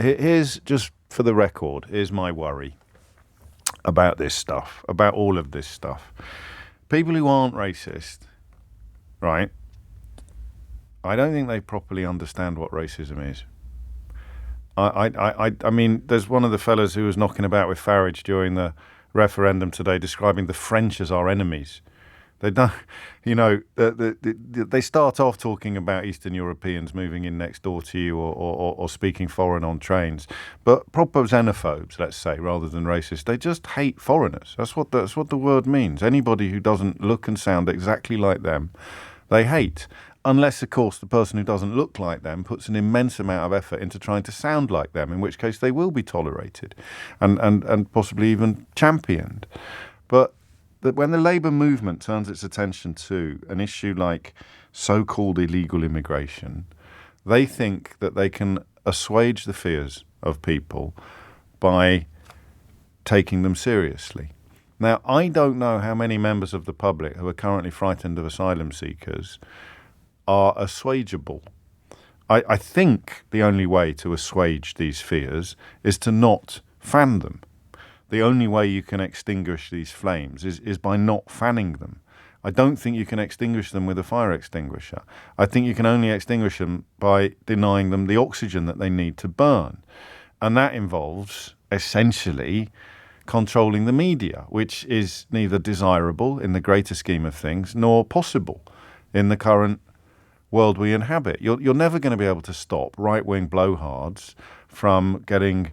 Here's, just for the record, here's my worry about this stuff, about all of this stuff. People who aren't racist, right, I don't think they properly understand what racism is. I mean, there's one of the fellas who was knocking about with Farage during the referendum today describing the French as our enemies. They don't, they start off talking about Eastern Europeans moving in next door to you or speaking foreign on trains. But proper xenophobes, let's say, rather than racist, they just hate foreigners. That's what the word means. Anybody who doesn't look and sound exactly like them, they hate. Unless, of course, the person who doesn't look like them puts an immense amount of effort into trying to sound like them, in which case they will be tolerated and possibly even championed. But when the Labour movement turns its attention to an issue like so-called illegal immigration, they think that they can assuage the fears of people by taking them seriously. Now, I don't know how many members of the public who are currently frightened of asylum seekers are assuageable. I think the only way to assuage these fears is to not fan them. The only way you can extinguish these flames is by not fanning them. I don't think you can extinguish them with a fire extinguisher. I think you can only extinguish them by denying them the oxygen that they need to burn. And that involves, essentially, controlling the media, which is neither desirable in the greater scheme of things nor possible in the current world we inhabit. You're never going to be able to stop right-wing blowhards from getting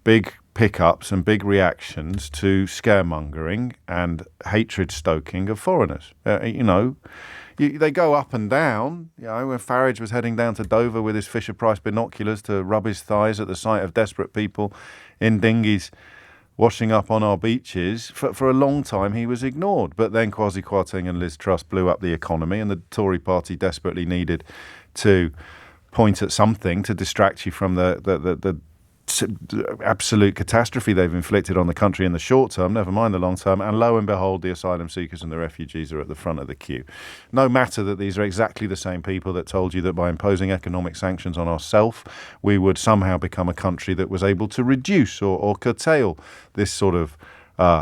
big pickups and big reactions to scaremongering and hatred stoking of foreigners. They go up and down. When Farage was heading down to Dover with his Fisher-Price binoculars to rub his thighs at the sight of desperate people in dinghies washing up on our beaches, for a long time he was ignored. But then Kwasi Kwarteng and Liz Truss blew up the economy, and the Tory party desperately needed to point at something to distract you from the absolute catastrophe they've inflicted on the country in the short term, never mind the long term, and lo and behold, the asylum seekers and the refugees are at the front of the queue. No matter that these are exactly the same people that told you that by imposing economic sanctions on ourselves, we would somehow become a country that was able to reduce or curtail this sort of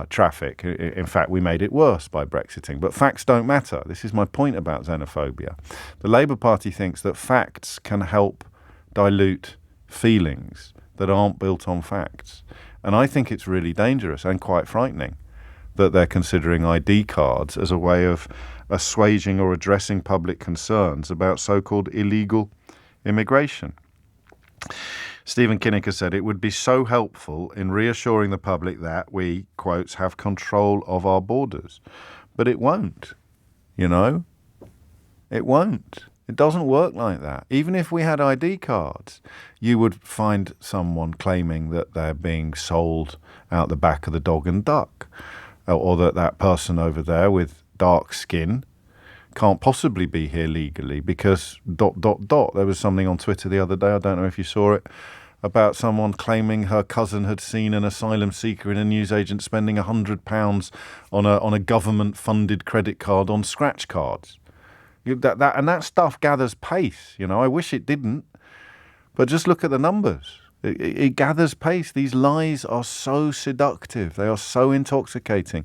traffic. In fact, we made it worse by Brexiting. But facts don't matter. This is my point about xenophobia. The Labour Party thinks that facts can help dilute feelings that aren't built on facts. And I think it's really dangerous and quite frightening that they're considering ID cards as a way of assuaging or addressing public concerns about so-called illegal immigration. Stephen Kinnock has said it would be so helpful in reassuring the public that we, quotes, have control of our borders. But it won't, It won't. It doesn't work like that. Even if we had ID cards, you would find someone claiming that they're being sold out the back of the Dog and Duck, or that person over there with dark skin can't possibly be here legally because ... There was something on Twitter the other day, I don't know if you saw it, about someone claiming her cousin had seen an asylum seeker in a newsagent spending £100 on a government-funded credit card on scratch cards. That stuff gathers pace. I wish it didn't, but just look at the numbers. It gathers pace. These lies are so seductive. They are so intoxicating,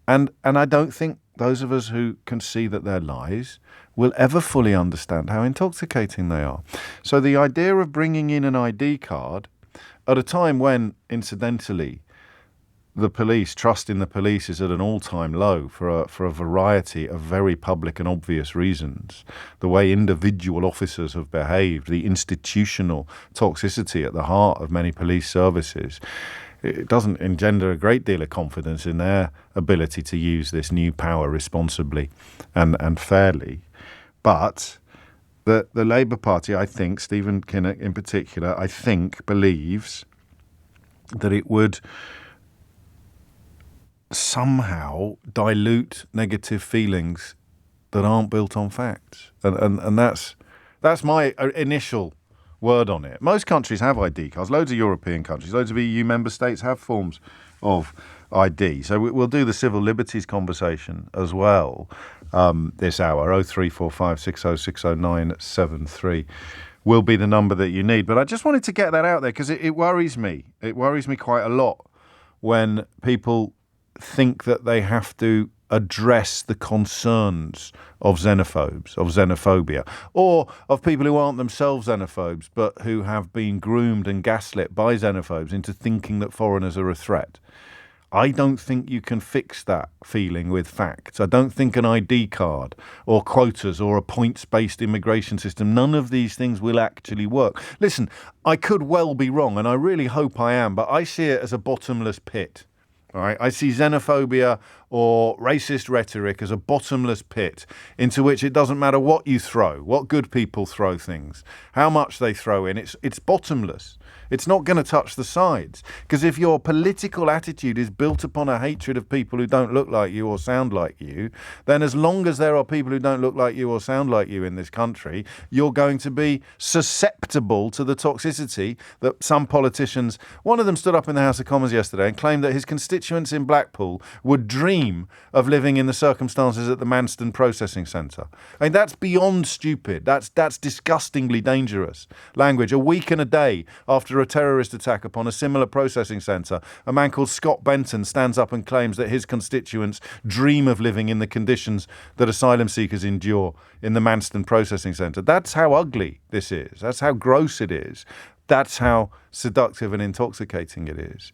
and I don't think those of us who can see that they're lies will ever fully understand how intoxicating they are. So the idea of bringing in an ID card at a time when, incidentally, the police, trust in the police is at an all-time low for a variety of very public and obvious reasons. The way individual officers have behaved, the institutional toxicity at the heart of many police services, it doesn't engender a great deal of confidence in their ability to use this new power responsibly and fairly. But the Labour Party, I think, Stephen Kinnock in particular, I think, believes that it would somehow dilute negative feelings that aren't built on facts. And that's my initial word on it. Most countries have ID cards. Loads of European countries, loads of EU member states have forms of ID. So we'll do the civil liberties conversation as well this hour. 0345 60 609 73. will be the number that you need. But I just wanted to get that out there because it worries me. It worries me quite a lot when people think that they have to address the concerns of xenophobes, of xenophobia, or of people who aren't themselves xenophobes, but who have been groomed and gaslit by xenophobes into thinking that foreigners are a threat. I don't think you can fix that feeling with facts. I don't think an ID card or quotas or a points-based immigration system, none of these things will actually work. Listen, I could well be wrong, and I really hope I am, but I see it as a bottomless pit. All right, I see xenophobia or racist rhetoric as a bottomless pit into which it doesn't matter what you throw, what good people throw things, how much they throw in. It's bottomless. It's not going to touch the sides. Because if your political attitude is built upon a hatred of people who don't look like you or sound like you, then as long as there are people who don't look like you or sound like you in this country, you're going to be susceptible to the toxicity that some politicians, one of them stood up in the House of Commons yesterday and claimed that his constituents in Blackpool would dream of living in the circumstances at the Manston Processing Centre. I mean, that's beyond stupid. That's disgustingly dangerous language. A week and a day after a terrorist attack upon a similar processing centre, a man called Scott Benton stands up and claims that his constituents dream of living in the conditions that asylum seekers endure in the Manston Processing Centre. That's how ugly this is. That's how gross it is. That's how seductive and intoxicating it is.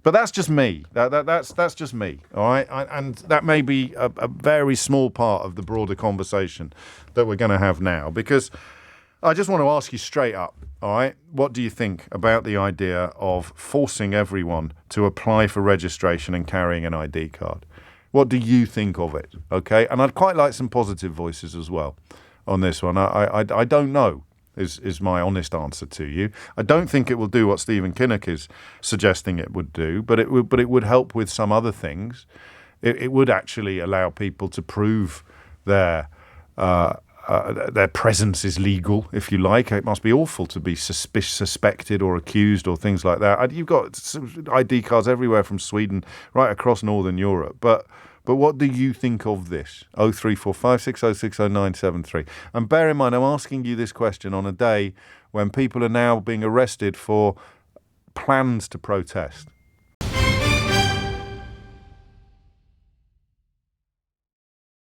But that's just me. That's just me, all right? And that may be a very small part of the broader conversation that we're going to have now, because I just want to ask you straight up, all right? What do you think about the idea of forcing everyone to apply for registration and carrying an ID card? What do you think of it, okay? And I'd quite like some positive voices as well on this one. I don't know. Is my honest answer to you. I don't think it will do what Stephen Kinnock is suggesting it would do, but it would help with some other things. It would actually allow people to prove their presence is legal, if you like. It must be awful to be suspected or accused or things like that. You've got ID cards everywhere from Sweden right across Northern Europe, but what do you think of this? 03456060973. And bear in mind, I'm asking you this question on a day when people are now being arrested for plans to protest.